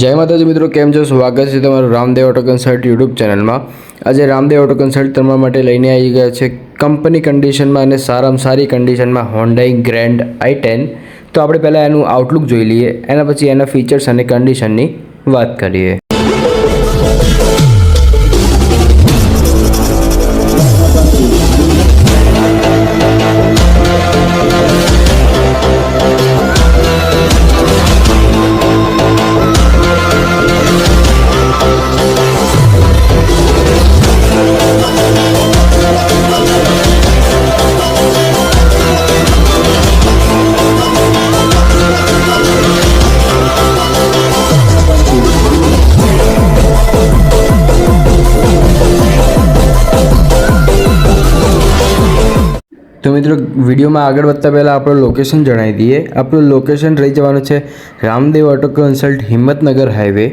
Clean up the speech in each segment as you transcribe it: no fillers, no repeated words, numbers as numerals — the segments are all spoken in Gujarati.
જય માતાજી મિત્રો, કેમ છો? સ્વાગત છે તમારું રામદેવ ઓટો કન્સલ્ટ યુટ્યુબ ચેનલમાં। આજે રામદેવ ઓટો કન્સલ્ટ તમારા માટે લઈને આવી ગયા છે કંપની કન્ડિશનમાં અને સારામાં સારી કન્ડિશનમાં હોન્ડાઈ ગ્રેન્ડ i10। તો આપણે પહેલાં એનું આઉટલુક જોઈ લઈએ, એના પછી એના ફીચર્સ અને કન્ડિશનની વાત કરીએ। તો મિત્રો, વિડીયોમાં આગળ વધતા પહેલાં આપણું લોકેશન જણાવી દઈએ। આપણું લોકેશન રહી જવાનું છે Ramdev auto consult Himmatnagar highway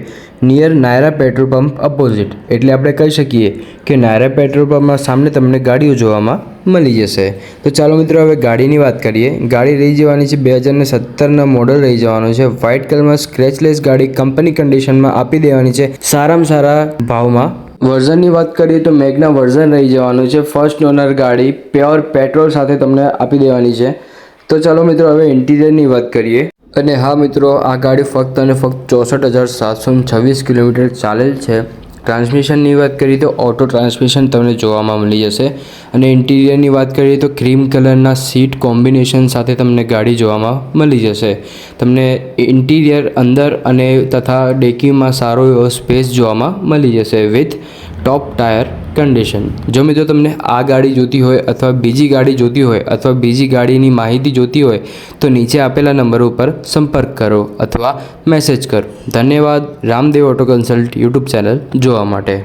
near Naira petrol pump opposite. એટલે આપણે કહી શકીએ કે નાયરા પેટ્રોલ પંપમાં સામે તમને ગાડીઓ જોવામાં મળી જશે। તો ચાલો મિત્રો, હવે ગાડીની વાત કરીએ। ગાડી રહી જવાની છે 2017ના મોડલ રહી જવાનું છે। વ્હાઇટ કલરમાં સ્ક્રેચલેસ ગાડી કંપની કન્ડિશનમાં આપી દેવાની છે સારામાં સારા ભાવમાં। વર્ઝનની વાત કરીએ તો મેગના વર્ઝન રહી જવાનું છે। ફર્સ્ટ ઓનર ગાડી પ્યોર પેટ્રોલ સાથે તમને આપી દેવાની છે। તો ચાલો મિત્રો, હવે ઇન્ટિરિયરની વાત કરીએ। અને હા મિત્રો, આ ગાડી ફક્ત અને ફક્ત 64,726 કિલોમીટર ચાલેલ છે। ટ્રાન્સમિશનની વાત કરીએ તો ઓટો ટ્રાન્સમિશન તમને જોવામાં મળી જશે। અને ઇન્ટિરિયરની વાત કરીએ તો ક્રીમ કલરના સીટ કોમ્બિનેશન સાથે તમને ગાડી જોવામાં મળી જશે। તમને ઇન્ટિરિયર અંદર અને તથા ડેકીમાં સારો એવો સ્પેસ જોવામાં મળી જશે વિથ ટોપ ટાયર કન્ડિશન। જો મિત્રો તમને આ ગાડી જોતી હોય અથવા બીજી ગાડી જોતી હોય અથવા બીજી ગાડીની માહિતી જોતી હોય તો નીચે આપેલા નંબર ઉપર સંપર્ક કરો અથવા મેસેજ કરો। ધન્યવાદ Ramdev auto consult YouTube channel જોવા માટે।